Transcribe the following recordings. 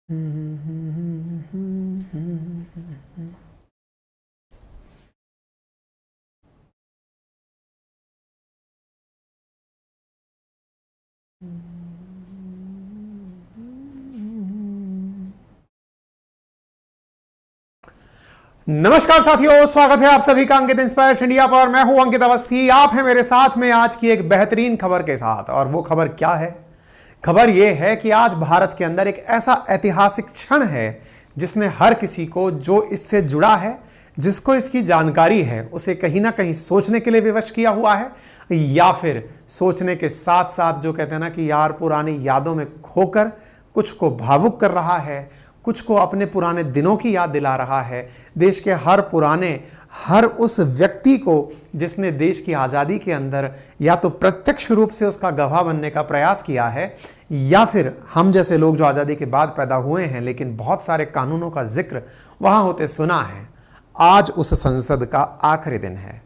नमस्कार साथियों, स्वागत है आप सभी का अंकित इंस्पायर्स इंडिया पर। मैं हूं अंकित अवस्थी। आप हैं मेरे साथ में आज की एक बेहतरीन खबर के साथ। और वो खबर क्या है? खबर यह है कि आज भारत के अंदर एक ऐसा ऐतिहासिक क्षण है जिसने हर किसी को जो इससे जुड़ा है, जिसको इसकी जानकारी है, उसे कहीं ना कहीं सोचने के लिए विवश किया हुआ है, या फिर सोचने के साथ साथ जो कहते हैं ना कि यार पुरानी यादों में खोकर कुछ को भावुक कर रहा है, कुछ को अपने पुराने दिनों की याद दिला रहा है। देश के हर उस व्यक्ति को जिसने देश की आज़ादी के अंदर या तो प्रत्यक्ष रूप से उसका गवाह बनने का प्रयास किया है, या फिर हम जैसे लोग जो आज़ादी के बाद पैदा हुए हैं लेकिन बहुत सारे कानूनों का जिक्र वहाँ होते सुना है। आज उस संसद का आखिरी दिन है।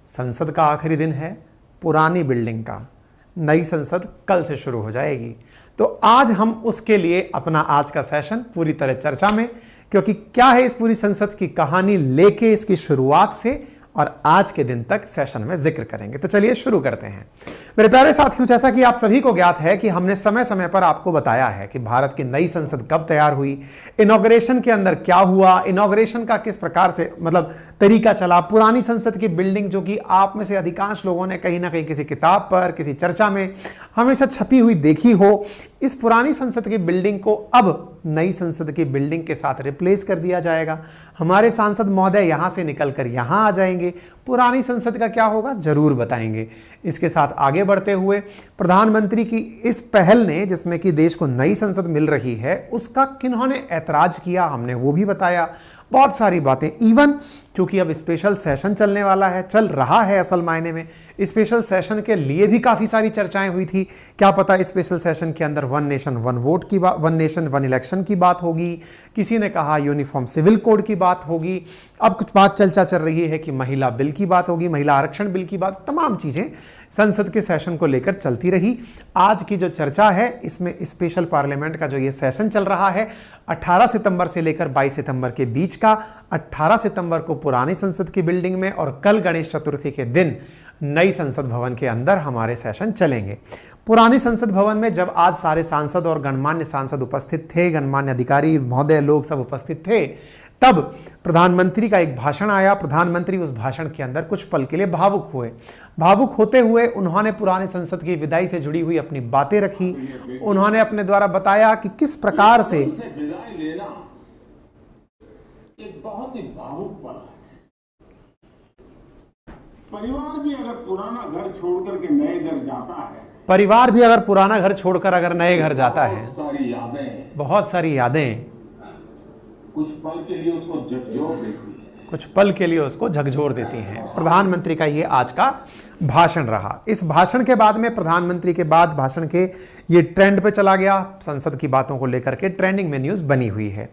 संसद का आखिरी दिन है पुरानी बिल्डिंग का। नई संसद कल से शुरू हो जाएगी। तो आज हम उसके लिए अपना आज का सेशन पूरी तरह चर्चा में, क्योंकि क्या है इस पूरी संसद की कहानी लेके इसकी शुरुआत से और आज के दिन तक सेशन में जिक्र करेंगे। तो चलिए शुरू करते हैं। मेरे प्यारे साथियों, जैसा कि आप सभी को ज्ञात है कि हमने समय समय पर आपको बताया है कि भारत की नई संसद कब तैयार हुई, इनॉग्रेशन के अंदर क्या हुआ, इनॉग्रेशन का किस प्रकार से तरीका चला। पुरानी संसद की बिल्डिंग जो कि आप में से अधिकांश लोगों ने कहीं ना कहीं किसी किताब पर, किसी चर्चा में हमेशा छपी हुई देखी हो, इस पुरानी संसद की बिल्डिंग को अब नई संसद की बिल्डिंग के साथ रिप्लेस कर दिया जाएगा। हमारे सांसद महोदय यहां से निकलकर यहां आ जाएंगे। पुरानी संसद का क्या होगा जरूर बताएंगे। इसके साथ आगे बढ़ते हुए प्रधानमंत्री की इस पहल ने, जिसमें कि देश को नई संसद मिल रही है, उसका किन्होंने ऐतराज किया हमने वो भी बताया। बहुत सारी बातें, इवन चूंकि अब स्पेशल सेशन चलने वाला है, चल रहा है असल मायने में, स्पेशल सेशन के लिए भी काफी सारी चर्चाएं हुई थी। क्या पता स्पेशल सेशन के अंदर वन नेशन वन वोट की बात, वन नेशन वन इलेक्शन की बात होगी, किसी ने कहा यूनिफॉर्म सिविल कोड की बात होगी, अब कुछ बात चर्चा चल रही है कि महिला बिल की बात होगी, महिला आरक्षण बिल की बात। तमाम चीजें संसद के सेशन को लेकर चलती रही। आज की जो चर्चा है इसमें स्पेशल पार्लियामेंट का जो ये सेशन चल रहा है 18 सितंबर से लेकर 22 सितंबर के बीच का, 18 सितंबर को पुरानी संसद की बिल्डिंग में और कल गणेश चतुर्थी के दिन नई संसद भवन के अंदर हमारे सेशन चलेंगे। पुरानी संसद भवन में जब आज सारे सांसद और गणमान्य सांसद उपस्थित थे, गणमान्य अधिकारी महोदय लोग सब उपस्थित थे, तब प्रधानमंत्री का एक भाषण आया। प्रधानमंत्री उस भाषण के अंदर कुछ पल के लिए भावुक हुए। भावुक होते हुए उन्होंने पुरानी संसद की विदाई से जुड़ी हुई अपनी बातें रखी। उन्होंने अपने द्वारा बताया कि किस प्रकार से विदाई लेना एक बहुत ही भावुक पल है। परिवार भी अगर पुराना घर छोड़कर के नए घर जाता है, परिवार भी अगर पुराना घर छोड़कर अगर नए घर जाता है, बहुत सारी यादें कुछ पल के लिए उसको झकझोर देती है, कुछ पल के लिए उसको झकझोर देती हैं। प्रधानमंत्री का ये आज का भाषण रहा। इस भाषण के बाद में, प्रधानमंत्री के बाद भाषण के, ये ट्रेंड पे चला गया। संसद की बातों को लेकर के ट्रेंडिंग में न्यूज़ बनी हुई है।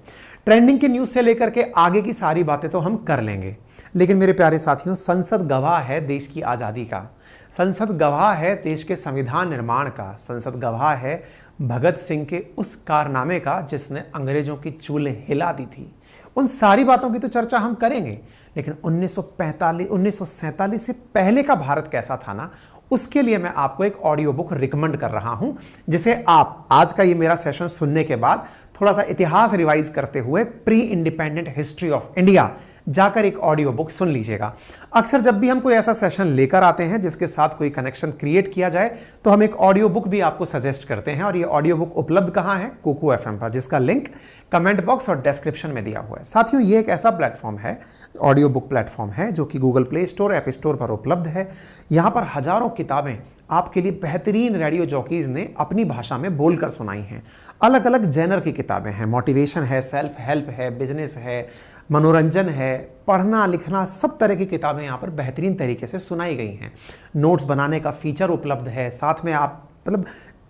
ट्रेंडिंग की न्यूज़ से लेकर के आगे की सारी बातें तो हम कर लेंगे, लेकिन मेरे प्यारे साथियों, संसद गवाह है देश की आज़ादी का, संसद गवाह है देश के संविधान निर्माण का, संसद गवाह है भगत सिंह के उस कारनामे का जिसने अंग्रेजों की चूल्हे हिला दी थी। उन सारी बातों की तो चर्चा हम करेंगे, लेकिन 1947 से पहले का भारत कैसा था ना, उसके लिए मैं आपको एक ऑडियो बुक रिकमेंड कर रहा हूं, जिसे आप आज का ये मेरा सेशन सुनने के बाद थोड़ा सा इतिहास रिवाइज करते हुए pre independent history of India जाकर एक ऑडियो बुक सुन लीजिएगा। अक्सर जब भी हम कोई ऐसा सेशन लेकर आते हैं जिसके साथ कोई कनेक्शन क्रिएट किया जाए, तो हम एक ऑडियो बुक भी आपको सजेस्ट करते हैं। और ये ऑडियो बुक उपलब्ध कहाँ है? कुकू एफएम पर, जिसका लिंक कमेंट बॉक्स और डिस्क्रिप्शन में दिया हुआ है। साथियों, ये एक ऐसा प्लेटफॉर्म है, ऑडियो बुक प्लेटफॉर्म है, जो कि Google play store, app store पर उपलब्ध है। यहाँ पर हजारों किताबें आपके लिए बेहतरीन रेडियो जॉकीज ने अपनी भाषा में बोलकर सुनाई हैं। अलग अलग जेनर की किताबें हैं, मोटिवेशन है, सेल्फ हेल्प है, बिजनेस है, मनोरंजन है, पढ़ना लिखना, सब तरह की किताबें यहाँ पर बेहतरीन तरीके से सुनाई गई हैं। नोट्स बनाने का फीचर उपलब्ध है। साथ में आप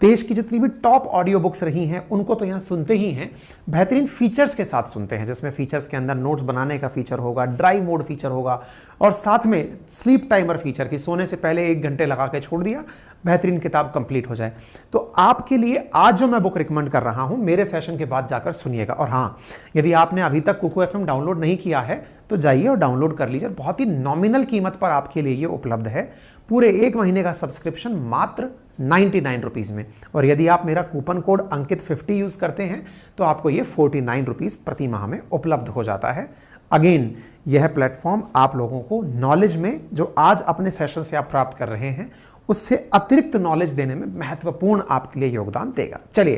देश की जितनी भी टॉप ऑडियो बुक्स रही हैं उनको तो यहाँ सुनते ही हैं, बेहतरीन फीचर्स के साथ सुनते हैं, जिसमें फीचर्स के अंदर नोट्स बनाने का फीचर होगा, ड्राइव मोड फीचर होगा और साथ में स्लीप टाइमर फीचर कि सोने से पहले 1 घंटे लगा के छोड़ दिया, बेहतरीन किताब कंप्लीट हो जाए। तो आपके लिए आज जो मैं बुक रिकमेंड कर रहा हूं, मेरे सेशन के बाद जाकर सुनिएगा। और हाँ, यदि आपने अभी तक कुकू FM डाउनलोड नहीं किया है तो जाइए और डाउनलोड कर लीजिए। बहुत ही नॉमिनल कीमत पर आपके लिए ये उपलब्ध है, पूरे 1 महीने का सब्सक्रिप्शन मात्र 99 रुपीज़ में। और यदि आप मेरा कूपन कोड अंकित50 यूज़ करते हैं तो आपको ये 49 रुपीज़ प्रति माह में उपलब्ध हो जाता है। अगेन, यह प्लेटफॉर्म आप लोगों को नॉलेज में जो आज अपने सेशन से आप प्राप्त कर रहे हैं उससे अतिरिक्त नॉलेज देने में महत्वपूर्ण आपके लिए योगदान देगा। चलिए,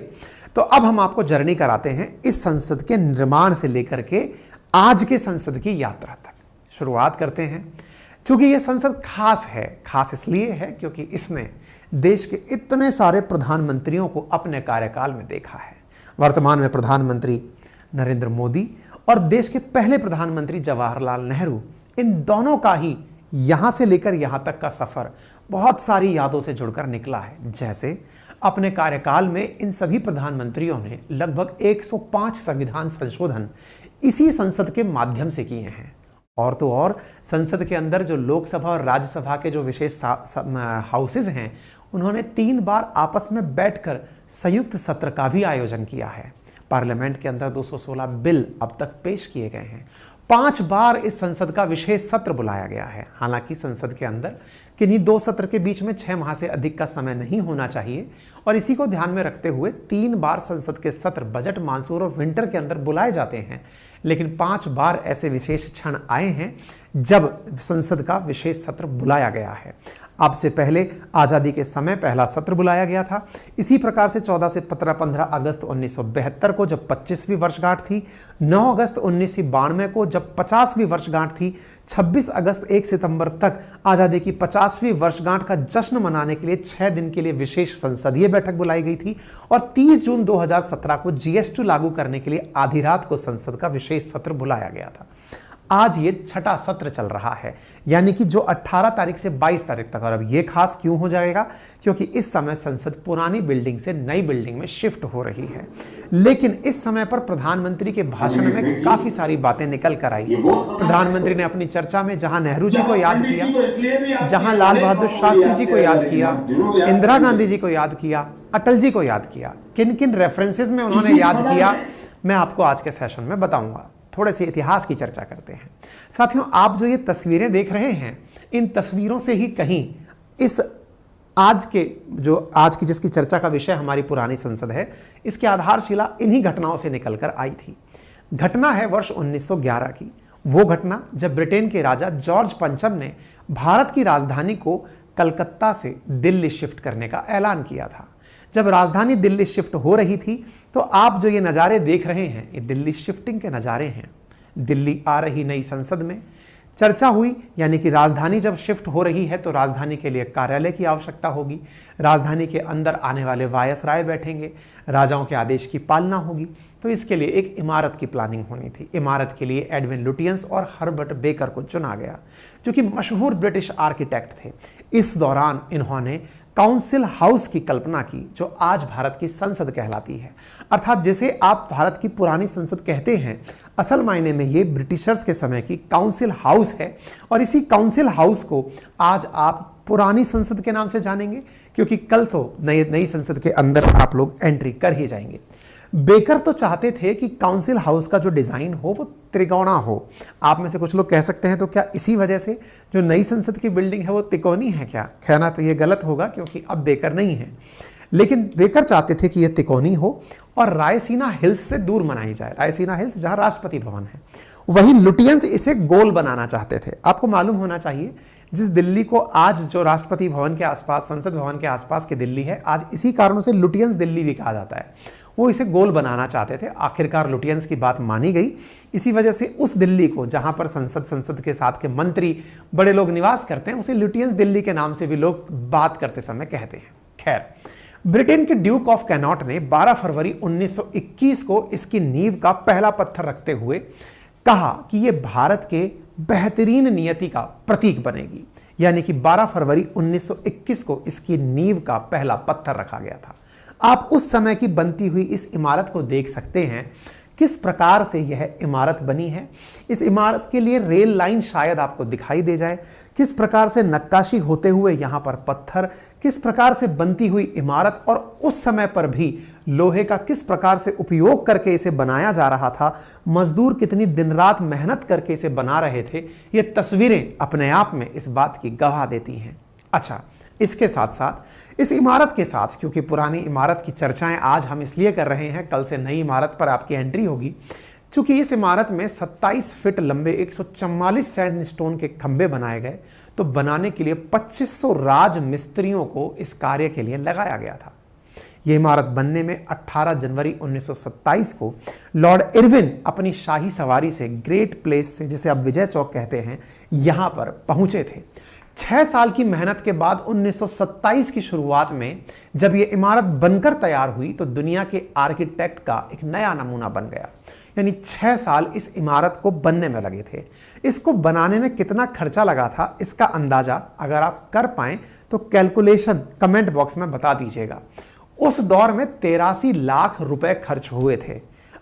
तो अब हम आपको जर्नी कराते हैं इस संसद के निर्माण से लेकर के आज के संसद की यात्रा तक। शुरुआत करते हैं। चूंकि यह संसद खास है, खास इसलिए है क्योंकि इसने देश के इतने सारे प्रधानमंत्रियों को अपने कार्यकाल में देखा है। वर्तमान में प्रधानमंत्री नरेंद्र मोदी और देश के पहले प्रधानमंत्री जवाहरलाल नेहरू, इन दोनों का ही यहां से लेकर यहां तक का सफर बहुत सारी यादों से जुड़कर निकला है। जैसे अपने कार्यकाल में इन सभी प्रधानमंत्रियों ने लगभग 105 संविधान संशोधन इसी संसद के माध्यम से किए हैं। और तो और संसद के अंदर जो लोकसभा और राज्यसभा के जो विशेष हाउसेज हैं, उन्होंने 3 बार आपस में बैठकर संयुक्त सत्र का भी आयोजन किया है। पार्लियामेंट के अंदर 216 बिल अब तक पेश किए गए हैं। 5 बार इस संसद का विशेष सत्र बुलाया गया है। हालांकि संसद के अंदर किन्हीं 2 सत्र के बीच में 6 माह से अधिक का समय नहीं होना चाहिए और इसी को ध्यान में रखते हुए 3 बार संसद के सत्र बजट, मानसून और विंटर के अंदर बुलाए जाते हैं। लेकिन 5 बार ऐसे विशेष क्षण आए हैं जब संसद का विशेष सत्र बुलाया गया है। अब से पहले आज़ादी के समय पहला सत्र बुलाया गया था। इसी प्रकार से 14 से 15 अगस्त 1972 को जब 25वीं वर्षगांठ थी, 9 अगस्त 1992 को जब 50वीं वर्षगांठ थी, 26 अगस्त 1 सितंबर तक आज़ादी की 50वीं वर्षगांठ का जश्न मनाने के लिए 6 दिन के लिए विशेष संसदीय बैठक बुलाई गई थी और 30 जून 2017 को GST लागू करने के लिए आधी रात को संसद का विशेष सत्र बुलाया गया था। आज ये 6ठा सत्र चल रहा है, यानी कि जो 18 तारीख से 22 तारीख तक। और अब ये खास क्यों हो जाएगा? क्योंकि इस समय संसद पुरानी बिल्डिंग से नई बिल्डिंग में शिफ्ट हो रही है। लेकिन इस समय पर प्रधानमंत्री के भाषण में काफी सारी बातें निकल कर आई। प्रधानमंत्री ने अपनी चर्चा में जहां नेहरू जी को याद किया, जहां लाल बहादुर शास्त्री जी को याद किया, इंदिरा गांधी जी को याद किया, अटल जी को याद किया, किन किन रेफरेंसेस में उन्होंने याद किया, मैं आपको आज के सेशन में बताऊंगा। थोड़े से इतिहास की चर्चा करते हैं। साथियों, आप जो ये तस्वीरें देख रहे हैं, इन तस्वीरों से ही कहीं इस आज की जिसकी चर्चा का विषय हमारी पुरानी संसद है, इसकी आधारशिला इन्हीं घटनाओं से निकलकर आई थी। घटना है वर्ष 1911 की। वो घटना जब ब्रिटेन के राजा जॉर्ज पंचम ने भारत की राजधानी को कलकत्ता से दिल्ली शिफ्ट करने का ऐलान किया था। जब राजधानी दिल्ली शिफ्ट हो रही थी तो आप जो ये नज़ारे देख रहे हैं, ये दिल्ली शिफ्टिंग के नज़ारे हैं। दिल्ली आ रही नई संसद में चर्चा हुई, यानी कि राजधानी जब शिफ्ट हो रही है तो राजधानी के लिए कार्यालय की आवश्यकता होगी। राजधानी के अंदर आने वाले वायसराय बैठेंगे, राजाओं के आदेश की पालना होगी। तो इसके लिए एक इमारत की प्लानिंग होनी थी। इमारत के लिए एडविन लुटियंस और हर्बर्ट बेकर को चुना गया, जो कि मशहूर ब्रिटिश आर्किटेक्ट थे। इस दौरान इन्होंने काउंसिल हाउस की कल्पना की, जो आज भारत की संसद कहलाती है। अर्थात जिसे आप भारत की पुरानी संसद कहते हैं, असल मायने में ये ब्रिटिशर्स के समय की काउंसिल हाउस है। और इसी काउंसिल हाउस को आज आप पुरानी संसद के नाम से जानेंगे, क्योंकि कल तो नई संसद के अंदर आप लोग एंट्री कर ही जाएंगे। बेकर तो चाहते थे कि काउंसिल हाउस का जो डिज़ाइन हो वो त्रिकोणा हो। आप में से कुछ लोग कह सकते हैं तो क्या इसी वजह से जो नई संसद की बिल्डिंग है वो तिकोनी है क्या? कहना तो ये गलत होगा, क्योंकि अब बेकर नहीं है। लेकिन बेकर चाहते थे कि ये तिकोनी हो और रायसीना हिल्स से दूर मनाई जाए। रायसीना हिल्स जहाँ राष्ट्रपति भवन है, वहीं लुटियंस इसे गोल बनाना चाहते थे। आपको मालूम होना चाहिए, जिस दिल्ली को आज जो राष्ट्रपति भवन के आसपास, संसद भवन के आसपास की दिल्ली है, आज इसी कारणों से लुटियंस दिल्ली भी कहा जाता है। वो इसे गोल बनाना चाहते थे। आखिरकार लुटियंस की बात मानी गई। इसी वजह से उस दिल्ली को जहां पर संसद के साथ के मंत्री, बड़े लोग निवास करते हैं, उसे लुटियंस दिल्ली के नाम से भी लोग बात करते समय कहते हैं। खैर, ब्रिटेन के ड्यूक ऑफ कैनॉट ने 12 फरवरी 1921 को इसकी नींव का पहला पत्थर रखते हुए कहा कि यह भारत के बेहतरीन नियति का प्रतीक बनेगी। यानी कि 12 फरवरी 1921 को इसकी नींव का पहला पत्थर रखा गया था। आप उस समय की बनती हुई इस इमारत को देख सकते हैं, किस प्रकार से यह इमारत बनी है। इस इमारत के लिए रेल लाइन शायद आपको दिखाई दे जाए, किस प्रकार से नक्काशी होते हुए यहाँ पर पत्थर, किस प्रकार से बनती हुई इमारत, और उस समय पर भी लोहे का किस प्रकार से उपयोग करके इसे बनाया जा रहा था, मजदूर कितनी दिन रात मेहनत करके इसे बना रहे थे। ये तस्वीरें अपने आप में इस बात की गवाह देती हैं। अच्छा, इसके साथ साथ इस इमारत के साथ, क्योंकि पुरानी इमारत की चर्चाएं आज हम इसलिए कर रहे हैं, कल से नई इमारत पर आपकी एंट्री होगी, चूंकि इस इमारत में 27 फीट लंबे 144 सैंडस्टोन के खंभे बनाए गए, तो बनाने के लिए 2500 राज मिस्त्रियों को इस कार्य के लिए लगाया गया था। यह इमारत बनने में 18 जनवरी 1927 को लॉर्ड इरविन अपनी शाही सवारी से ग्रेट प्लेस से, जिसे अब विजय चौक कहते हैं, यहां पर पहुंचे थे। 6 साल की मेहनत के बाद 1927 की शुरुआत में जब यह इमारत बनकर तैयार हुई, तो दुनिया के आर्किटेक्ट का एक नया नमूना बन गया। यानी 6 साल इस इमारत को बनने में लगे थे। इसको बनाने में कितना खर्चा लगा था, इसका अंदाजा अगर आप कर पाएं तो कैलकुलेशन कमेंट बॉक्स में बता दीजिएगा। उस दौर में 83 लाख रुपए खर्च हुए थे।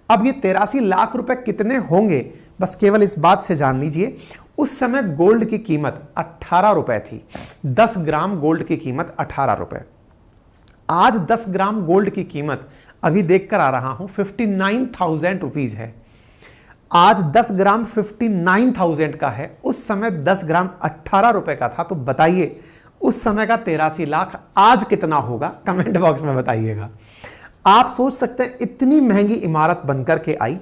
अब ये 83 लाख रुपए कितने होंगे, बस केवल इस बात से जान लीजिए, उस समय गोल्ड की कीमत 18 रुपए थी। 10 ग्राम गोल्ड की कीमत 18 रुपए। आज 10 ग्राम गोल्ड की कीमत, अभी देखकर आ रहा हूं, 59,000 रुपीज है। आज 10 ग्राम 59,000 का है, उस समय 10 ग्राम 18 रुपए का था। तो बताइए उस समय का 83 लाख आज कितना होगा, कमेंट बॉक्स में बताइएगा। आप सोच सकते हैं इतनी महंगी इमारत बनकर के आई।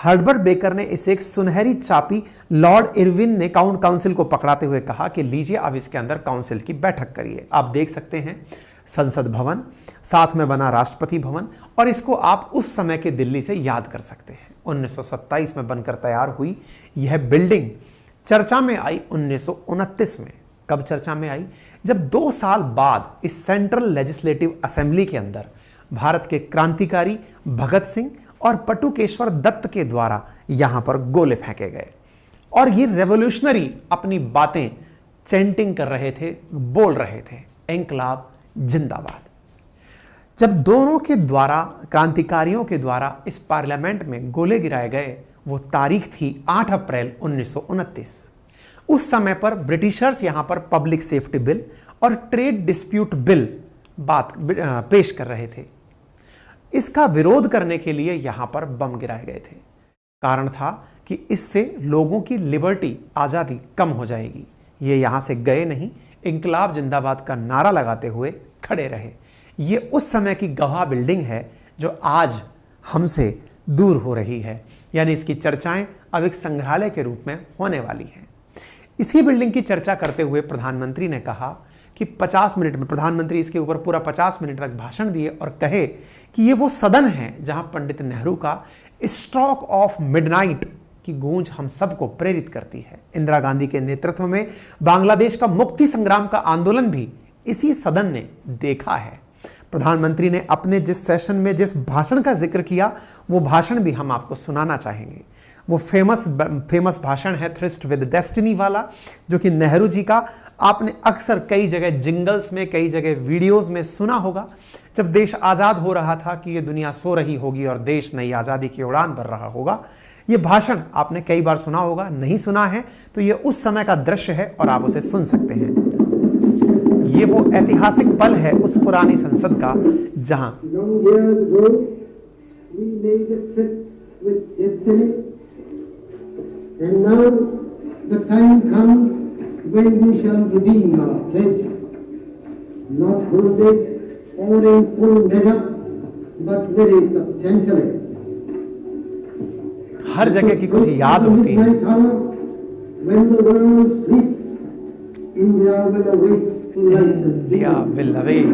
हर्बर्ट बेकर ने इसे एक सुनहरी चाबी लॉर्ड इरविन ने टाउन काउंसिल को पकड़ाते हुए कहा कि लीजिए अब इसके अंदर काउंसिल की बैठक करिए। आप देख सकते हैं संसद भवन, साथ में बना राष्ट्रपति भवन, और इसको आप उस समय के दिल्ली से याद कर सकते हैं। 1927 में बनकर तैयार हुई यह बिल्डिंग चर्चा में आई 1929 में। कब चर्चा में आई? जब 2 साल बाद इस सेंट्रल लेजिस्लेटिव असेंबली के अंदर भारत के क्रांतिकारी भगत सिंह और बटुकेश्वर दत्त के द्वारा यहां पर गोले फेंके गए, और ये रेवोल्यूशनरी अपनी बातें चैंटिंग कर रहे थे, बोल रहे थे, इंकलाब जिंदाबाद। जब दोनों के द्वारा, क्रांतिकारियों के द्वारा इस पार्लियामेंट में गोले गिराए गए, वो तारीख थी 8 अप्रैल 1929। उस समय पर ब्रिटिशर्स यहां पर पब्लिक सेफ्टी बिल और ट्रेड डिस्प्यूट बिल पेश कर रहे थे। इसका विरोध करने के लिए यहां पर बम गिराए गए थे। कारण था कि इससे लोगों की लिबर्टी, आजादी कम हो जाएगी। ये यहां से गए नहीं, इंकलाब जिंदाबाद का नारा लगाते हुए खड़े रहे। ये उस समय की गवाह बिल्डिंग है जो आज हमसे दूर हो रही है, यानी इसकी चर्चाएं अब एक संग्रहालय के रूप में होने वाली हैं। इसी बिल्डिंग की चर्चा करते हुए प्रधानमंत्री ने कहा कि 50 मिनट में, प्रधानमंत्री इसके ऊपर पूरा 50 मिनट तक भाषण दिए और कहे कि ये वो सदन है जहां पंडित नेहरू का स्ट्रोक ऑफ मिडनाइट की गूंज हम सबको प्रेरित करती है। इंदिरा गांधी के नेतृत्व में बांग्लादेश का मुक्ति संग्राम का आंदोलन भी इसी सदन ने देखा है। प्रधानमंत्री ने अपने जिस सेशन में जिस भाषण का जिक्र किया, वो भाषण भी हम आपको सुनाना चाहेंगे। वो फेमस भाषण है थ्रिस्ट विद डेस्टिनी वाला, जो कि नेहरू जी का आपने अक्सर कई जगह जिंगल्स में, कई जगह वीडियोस में सुना होगा। जब देश आज़ाद हो रहा था कि ये दुनिया सो रही होगी और देश नई आज़ादी की उड़ान भर रहा होगा। ये भाषण आपने कई बार सुना होगा, नहीं सुना है तो ये उस समय का दृश्य है और आप उसे सुन सकते हैं। ये वो ऐतिहासिक पल है उस पुरानी संसद का जहां And now the time comes when we shall redeem our pledge, not wholly or in full measure, but very substantially. हर जगह की कुछ याद होती है। When the world sleeps, India will awake to life. India will awake.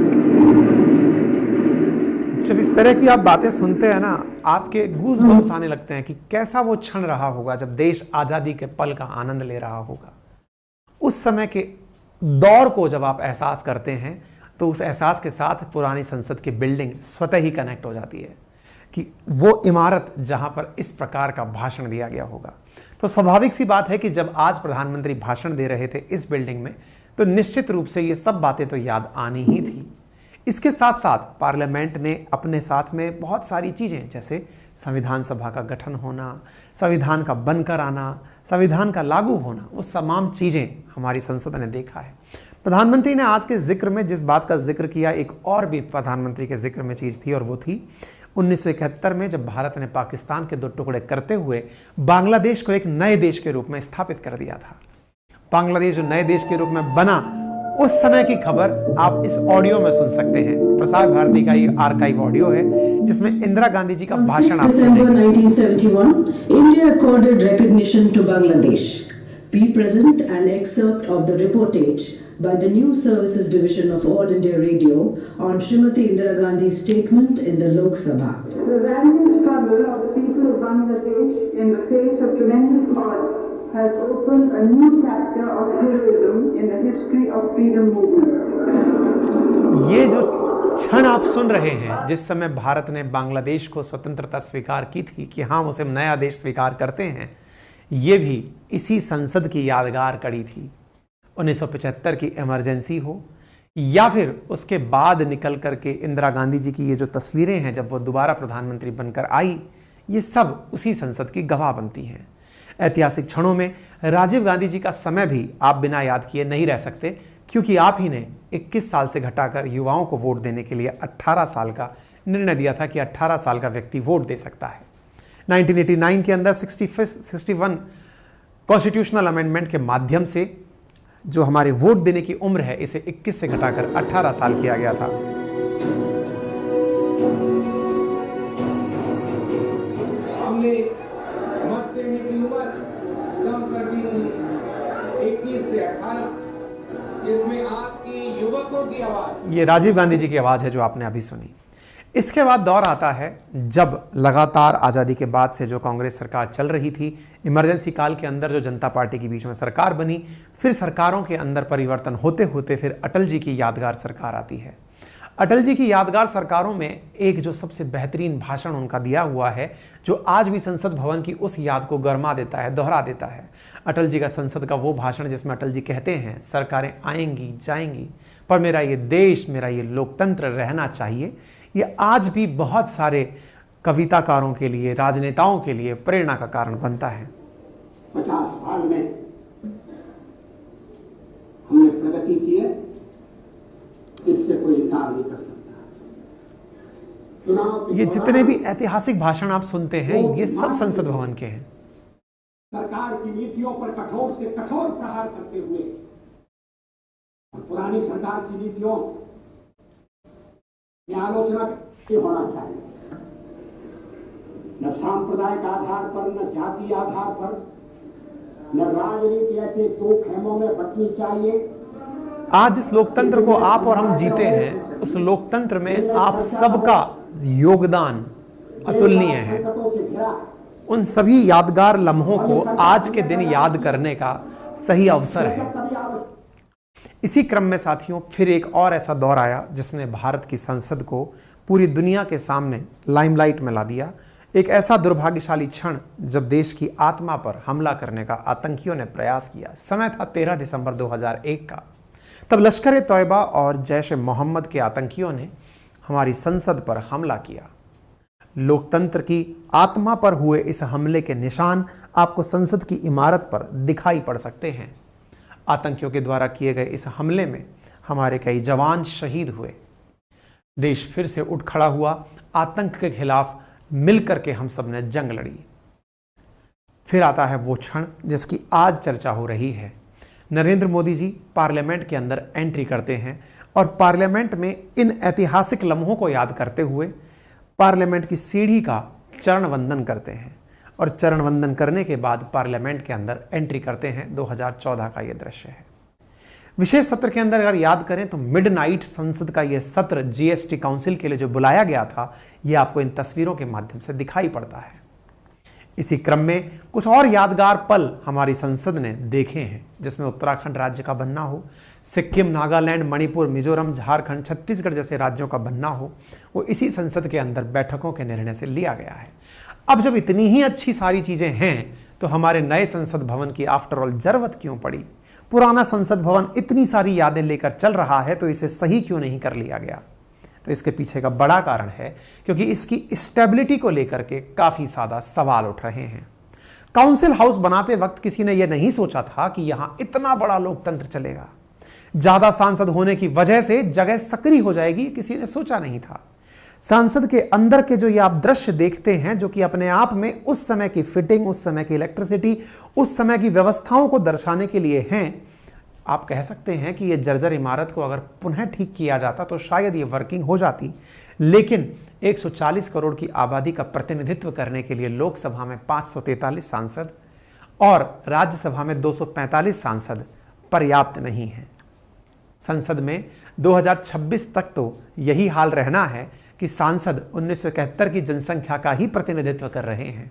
जब इस तरह की आप बातें सुनते हैं ना, आपके गूज़बम्स आने लगते हैं कि कैसा वो क्षण रहा होगा जब देश आज़ादी के पल का आनंद ले रहा होगा। उस समय के दौर को जब आप एहसास करते हैं तो उस एहसास के साथ पुरानी संसद की बिल्डिंग स्वतः ही कनेक्ट हो जाती है कि वो इमारत जहां पर इस प्रकार का भाषण दिया गया होगा। तो स्वाभाविक सी बात है कि जब आज प्रधानमंत्री भाषण दे रहे थे इस बिल्डिंग में, तो निश्चित रूप से ये सब बातें तो याद आनी ही थी। इसके साथ साथ पार्लियामेंट ने अपने साथ में बहुत सारी चीज़ें, जैसे संविधान सभा का गठन होना, संविधान का बनकर आना, संविधान का लागू होना, वो तमाम चीज़ें हमारी संसद ने देखा है। प्रधानमंत्री ने आज के जिक्र में जिस बात का जिक्र किया, एक और भी प्रधानमंत्री के जिक्र में चीज़ थी, और वो थी 1971 में जब भारत ने पाकिस्तान के 2 टुकड़े करते हुए बांग्लादेश को एक नए देश के रूप में स्थापित कर दिया था। बांग्लादेश जो नए देश के रूप में बना, उस समय की खबर आप इस ऑडियो में सुन सकते हैं। प्रसार भारती का ये आर्काइव ऑडियो है जिसमें इंदिरा गांधी जी का भाषण आप सुनेंगे। 1971, India accorded recognition to Bangladesh. We present an excerpt of the reportage by the News Services Division of All India Radio on Srimati Indira Gandhi's statement in the Lok Sabha. The valiant struggle of the people of Bangladesh in the face of tremendous odds has opened a new chapter of heroism in the history of freedom movements. ये जो क्षण आप सुन रहे हैं, जिस समय भारत ने बांग्लादेश को स्वतंत्रता स्वीकार की थी कि हम उसे नया देश स्वीकार करते हैं, ये भी इसी संसद की यादगार कड़ी थी। 1975 की इमरजेंसी हो या फिर उसके बाद निकल करके इंदिरा गांधी जी की ये जो तस्वीरें हैं जब वो दोबारा प्रधानमंत्री बनकर आई, ये सब उसी संसद की गवाह बनती हैं। ऐतिहासिक क्षणों में राजीव गांधी जी का समय भी आप बिना याद किए नहीं रह सकते, क्योंकि आप ही ने 21 साल से घटाकर युवाओं को वोट देने के लिए 18 साल का निर्णय दिया था कि 18 साल का व्यक्ति वोट दे सकता है। 1989 के अंदर 61 कॉन्स्टिट्यूशनल अमेंडमेंट के माध्यम से जो हमारे वोट देने की उम्र है, इसे 21 से घटाकर 18 साल किया गया था। हमने मत देने की उम्र कम कर दी 21 से 18, जिसमें आपकी युवकों की आवाज, ये राजीव गांधी जी की आवाज है जो आपने अभी सुनी। इसके बाद दौर आता है जब लगातार आज़ादी के बाद से जो कांग्रेस सरकार चल रही थी, इमरजेंसी काल के अंदर जो जनता पार्टी के बीच में सरकार बनी, फिर सरकारों के अंदर परिवर्तन होते होते फिर अटल जी की यादगार सरकार आती है। अटल जी की यादगार सरकारों में एक जो सबसे बेहतरीन भाषण उनका दिया हुआ है, जो आज भी संसद भवन की उस याद को गरमा देता है, दोहरा देता है। अटल जी का संसद का वो भाषण जिसमें अटल जी कहते हैं, सरकारें आएंगी जाएंगी पर मेरा ये देश, मेरा ये लोकतंत्र रहना चाहिए। ये आज भी बहुत सारे कविताकारों के लिए, राजनेताओं के लिए प्रेरणा का कारण बनता है। 50 साल में हमने प्रगति की है, इससे कोई इनकार नहीं कर सकता। ये जितने भी ऐतिहासिक भाषण आप सुनते हैं, ये सब संसद भवन के हैं। सरकार की नीतियों पर कठोर से कठोर प्रहार करते हुए और पुरानी सरकार की नीतियों की आलोचना होना चाहिए। न सांप्रदायिक आधार पर, न जाति आधार पर, न राजनीति ऐसे 2 खेमों में बचनी चाहिए। आज जिस लोकतंत्र को आप और हम जीते हैं, उस लोकतंत्र में आप सबका योगदान अतुलनीय है। उन सभी यादगार लम्हों को आज के दिन याद करने का सही अवसर है। इसी क्रम में साथियों, फिर एक और ऐसा दौर आया जिसने भारत की संसद को पूरी दुनिया के सामने लाइमलाइट में ला दिया। एक ऐसा दुर्भाग्यशाली क्षण जब देश की आत्मा पर हमला करने का आतंकियों ने प्रयास किया। समय था 13 दिसंबर 2001 का। तब लश्कर ए तौयबा और जैश ए मोहम्मद के आतंकियों ने हमारी संसद पर हमला किया। लोकतंत्र की आत्मा पर हुए इस हमले के निशान आपको संसद की इमारत पर दिखाई पड़ सकते हैं। आतंकियों के द्वारा किए गए इस हमले में हमारे कई जवान शहीद हुए। देश फिर से उठ खड़ा हुआ, आतंक के खिलाफ मिलकर के हम सब ने जंग लड़ी। फिर आता है वो क्षण जिसकी आज चर्चा हो रही है। नरेंद्र मोदी जी पार्लियामेंट के अंदर एंट्री करते हैं और पार्लियामेंट में इन ऐतिहासिक लम्हों को याद करते हुए पार्लियामेंट की सीढ़ी का चरण वंदन करते हैं और चरण वंदन करने के बाद पार्लियामेंट के अंदर एंट्री करते हैं। 2014 का ये दृश्य है। विशेष सत्र के अंदर अगर याद करें तो मिडनाइट संसद का यह सत्र जीएसटी काउंसिल के लिए जो बुलाया गया था, यह आपको इन तस्वीरों के माध्यम से दिखाई पड़ता है। इसी क्रम में कुछ और यादगार पल हमारी संसद ने देखे हैं, जिसमें उत्तराखंड राज्य का बनना हो, सिक्किम, नागालैंड, मणिपुर, मिजोरम, झारखंड, छत्तीसगढ़ जैसे राज्यों का बनना हो, वो इसी संसद के अंदर बैठकों के निर्णय से लिया गया है। अब जब इतनी ही अच्छी सारी चीजें हैं तो हमारे नए संसद भवन की आफ्टर ऑल जरूरत क्यों पड़ी? पुराना संसद भवन इतनी सारी यादें लेकर चल रहा है तो इसे सही क्यों नहीं कर लिया गया? तो इसके पीछे का बड़ा कारण है क्योंकि इसकी स्टेबिलिटी को लेकर के काफ़ी ज़्यादा सवाल उठ रहे हैं। काउंसिल हाउस बनाते वक्त किसी ने यह नहीं सोचा था कि यहां इतना बड़ा लोकतंत्र चलेगा, ज़्यादा सांसद होने की वजह से जगह सक्रिय हो जाएगी, किसी ने सोचा नहीं था। संसद के अंदर के जो ये आप दृश्य देखते हैं, जो कि अपने आप में उस समय की फिटिंग, उस समय की इलेक्ट्रिसिटी, उस समय की व्यवस्थाओं को दर्शाने के लिए हैं। आप कह सकते हैं कि ये जर्जर इमारत को अगर पुनः ठीक किया जाता तो शायद ये वर्किंग हो जाती, लेकिन 140 करोड़ की आबादी का प्रतिनिधित्व करने के लिए लोकसभा में 543 सांसद और राज्यसभा में 245 सांसद पर्याप्त नहीं हैं। संसद में 2026 तक तो यही हाल रहना है कि सांसद 1971 की जनसंख्या का ही प्रतिनिधित्व कर रहे हैं।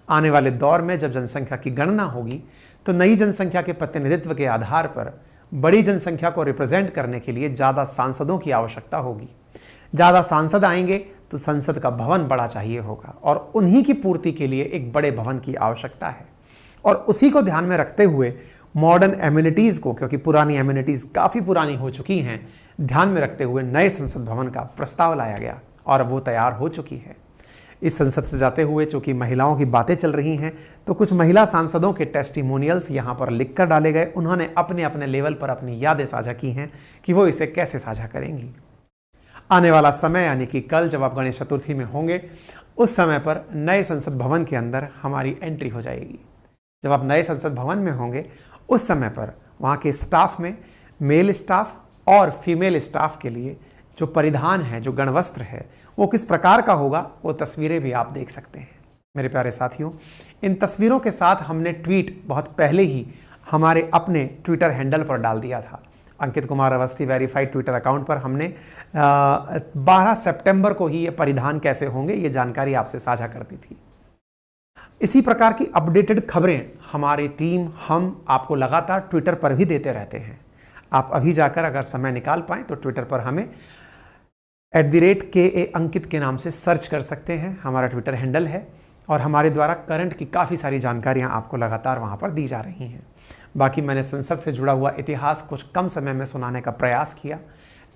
आने वाले दौर में जब जनसंख्या की गणना होगी तो नई जनसंख्या के प्रतिनिधित्व के आधार पर बड़ी जनसंख्या को रिप्रेजेंट करने के लिए ज़्यादा सांसदों की आवश्यकता होगी। ज़्यादा सांसद आएंगे तो संसद का भवन बड़ा चाहिए होगा और उन्हीं की पूर्ति के लिए एक बड़े भवन की आवश्यकता है। और उसी को ध्यान में रखते हुए मॉडर्न एमिनिटीज़ को, क्योंकि पुरानी एमिनिटीज़ काफ़ी पुरानी हो चुकी हैं, ध्यान में रखते हुए नए संसद भवन का प्रस्ताव लाया गया और वो तैयार हो चुकी है। इस संसद से जाते हुए चूंकि महिलाओं की बातें चल रही हैं तो कुछ महिला सांसदों के टेस्टिमोनियल्स यहाँ पर लिख कर डाले गए। उन्होंने अपने अपने लेवल पर अपनी यादें साझा की हैं कि वो इसे कैसे साझा करेंगी। आने वाला समय यानी कि कल जब आप गणेश चतुर्थी में होंगे, उस समय पर नए संसद भवन के अंदर हमारी एंट्री हो जाएगी। जब आप नए संसद भवन में होंगे उस समय पर वहाँ के स्टाफ में मेल स्टाफ और फीमेल स्टाफ के लिए जो परिधान है, जो गणवस्त्र है, वो किस प्रकार का होगा, वो तस्वीरें भी आप देख सकते हैं। मेरे प्यारे साथियों, इन तस्वीरों के साथ हमने ट्वीट बहुत पहले ही हमारे अपने ट्विटर हैंडल पर डाल दिया था। Ankit Kumar Awasthi verified Twitter account पर हमने 12 सितंबर को ही ये परिधान कैसे होंगे ये जानकारी आपसे साझा कर दी थी। इसी प्रकार की अपडेटेड खबरें हमारी टीम, हम आपको लगातार ट्विटर पर भी देते रहते हैं। आप अभी जाकर अगर समय निकाल पाएँ तो ट्विटर पर हमें @KA अंकित के नाम से सर्च कर सकते हैं। हमारा ट्विटर हैंडल है और हमारे द्वारा करंट की काफ़ी सारी जानकारियां आपको लगातार वहां पर दी जा रही हैं। बाकी मैंने संसद से जुड़ा हुआ इतिहास कुछ कम समय में सुनाने का प्रयास किया।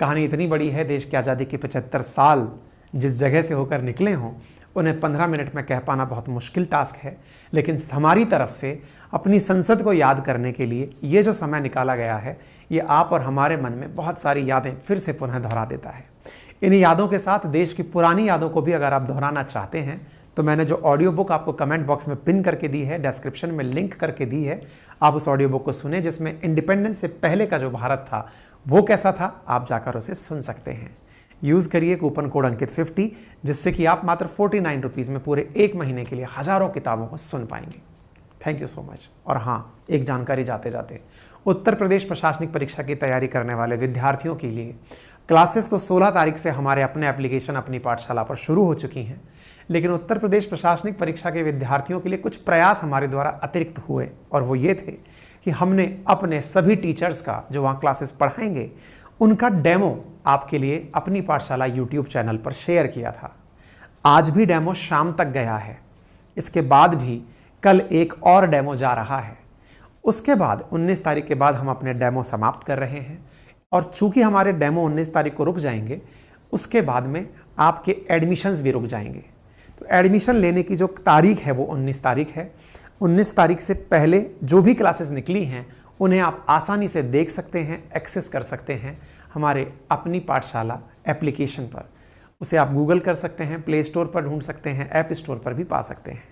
कहानी इतनी बड़ी है, देश की आज़ादी के 75 साल जिस जगह से होकर निकले हों उन्हें 15 मिनट में कह पाना बहुत मुश्किल टास्क है, लेकिन हमारी तरफ से अपनी संसद को याद करने के लिए ये जो समय निकाला गया है, ये आप और हमारे मन में बहुत सारी यादें फिर से पुनः दोहरा देता है। इन यादों के साथ देश की पुरानी यादों को भी अगर आप दोहराना चाहते हैं तो मैंने जो ऑडियो बुक आपको कमेंट बॉक्स में पिन करके दी है, डिस्क्रिप्शन में लिंक करके दी है, आप उस ऑडियो बुक को सुने, जिसमें इंडिपेंडेंस से पहले का जो भारत था वो कैसा था, आप जाकर उसे सुन सकते हैं। यूज़ करिए कूपन कोड अंकित 50, जिससे कि आप मात्र 49 रुपीज़ में पूरे 1 महीने के लिए हज़ारों किताबों को सुन पाएंगे। Thank you so much. और हाँ, एक जानकारी जाते जाते, उत्तर प्रदेश प्रशासनिक परीक्षा की तैयारी करने वाले विद्यार्थियों के लिए क्लासेस तो 16 तारीख से हमारे अपने एप्लीकेशन अपनी पाठशाला पर शुरू हो चुकी हैं, लेकिन उत्तर प्रदेश प्रशासनिक परीक्षा के विद्यार्थियों के लिए कुछ प्रयास हमारे द्वारा अतिरिक्त हुए, और वो ये थे कि हमने अपने सभी टीचर्स का जो वहाँ क्लासेस पढ़ाएंगे उनका डेमो आपके लिए अपनी पाठशाला यूट्यूब चैनल पर शेयर किया था। आज भी डेमो शाम तक गया है, इसके बाद भी कल एक और डेमो जा रहा है। उसके बाद 19 तारीख के बाद हम अपने डेमो समाप्त कर रहे हैं, और चूंकि हमारे डेमो 19 तारीख को रुक जाएंगे, उसके बाद में आपके एडमिशन्स भी रुक जाएंगे। तो एडमिशन लेने की जो तारीख है वो 19 तारीख है। 19 तारीख से पहले जो भी क्लासेस निकली हैं उन्हें आप आसानी से देख सकते हैं, एक्सेस कर सकते हैं हमारे अपनी पाठशाला एप्लीकेशन पर। उसे आप गूगल कर सकते हैं, प्ले स्टोर पर ढूंढ सकते हैं, ऐप स्टोर पर भी पा सकते हैं।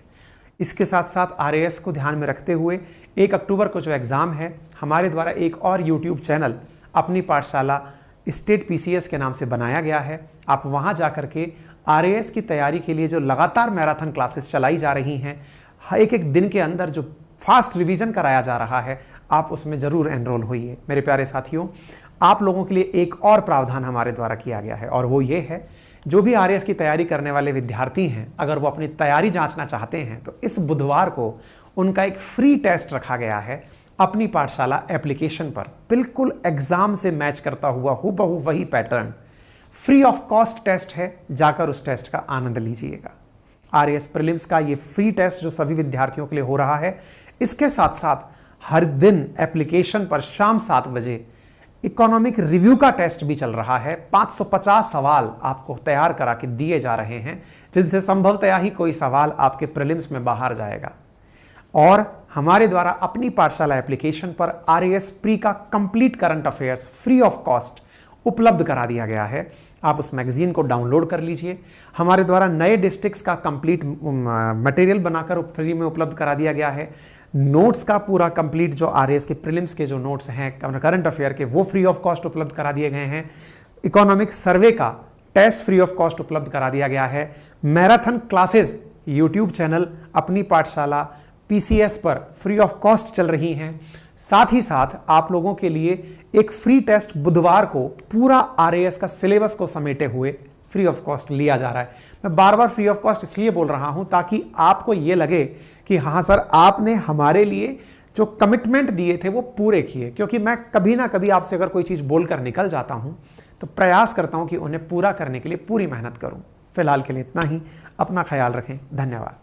इसके साथ साथ RAS को ध्यान में रखते हुए 1 अक्टूबर को जो एग्ज़ाम है, हमारे द्वारा एक और यूट्यूब चैनल अपनी पाठशाला स्टेट PCS के नाम से बनाया गया है। आप वहां जाकर के RAS की तैयारी के लिए जो लगातार मैराथन क्लासेस चलाई जा रही हैं, एक एक दिन के अंदर जो फास्ट रिवीजन कराया जा रहा है, आप उसमें ज़रूर एनरोल होइए। मेरे प्यारे साथियों, आप लोगों के लिए एक और प्रावधान हमारे द्वारा किया गया है, और वो ये है, जो भी RAS की तैयारी करने वाले विद्यार्थी हैं, अगर वो अपनी तैयारी जांचना चाहते हैं तो इस बुधवार को उनका एक फ्री टेस्ट रखा गया है अपनी पाठशाला एप्लीकेशन पर। बिल्कुल एग्जाम से मैच करता हुआ हूबहू वही pattern, free of cost test है, जाकर उस टेस्ट का आनंद लीजिएगा। RAS प्रीलिम्स का ये फ्री टेस्ट जो सभी विद्यार्थियों के लिए हो रहा है, इसके साथ साथ हर दिन एप्लीकेशन पर शाम 7 बजे इकोनॉमिक रिव्यू का टेस्ट भी चल रहा है। 550 सवाल आपको तैयार करा के दिए जा रहे हैं, जिनसे संभवतया ही कोई सवाल आपके प्रीलिम्स में बाहर जाएगा। और हमारे द्वारा अपनी पाठशाला एप्लीकेशन पर RAS प्री का complete current affairs free of cost उपलब्ध करा दिया गया है। आप उस मैगजीन को डाउनलोड कर लीजिए। हमारे द्वारा नए डिस्ट्रिक्ट्स का कंप्लीट मटेरियल बनाकर फ्री में उपलब्ध करा दिया गया है। नोट्स का पूरा कंप्लीट जो RAS के प्रीलिम्स के जो नोट्स हैं करंट अफेयर के, वो फ्री ऑफ कॉस्ट उपलब्ध करा दिए गए हैं। इकोनॉमिक सर्वे का टेस्ट फ्री ऑफ कॉस्ट उपलब्ध करा दिया गया है। मैराथन क्लासेस यूट्यूब चैनल अपनी पाठशाला PCS पर फ्री ऑफ कॉस्ट चल रही हैं। साथ ही साथ आप लोगों के लिए एक फ्री टेस्ट बुधवार को पूरा RAS का सिलेबस को समेटे हुए फ्री ऑफ कॉस्ट लिया जा रहा है। मैं बार बार फ्री ऑफ कॉस्ट इसलिए बोल रहा हूं ताकि आपको यह लगे कि हाँ सर, आपने हमारे लिए जो कमिटमेंट दिए थे वो पूरे किए। क्योंकि मैं कभी ना कभी आपसे अगर कोई चीज़ बोलकर निकल जाता हूं तो प्रयास करता हूं कि उन्हें पूरा करने के लिए पूरी मेहनत करूं। फिलहाल के लिए इतना ही। अपना ख्याल रखें। धन्यवाद।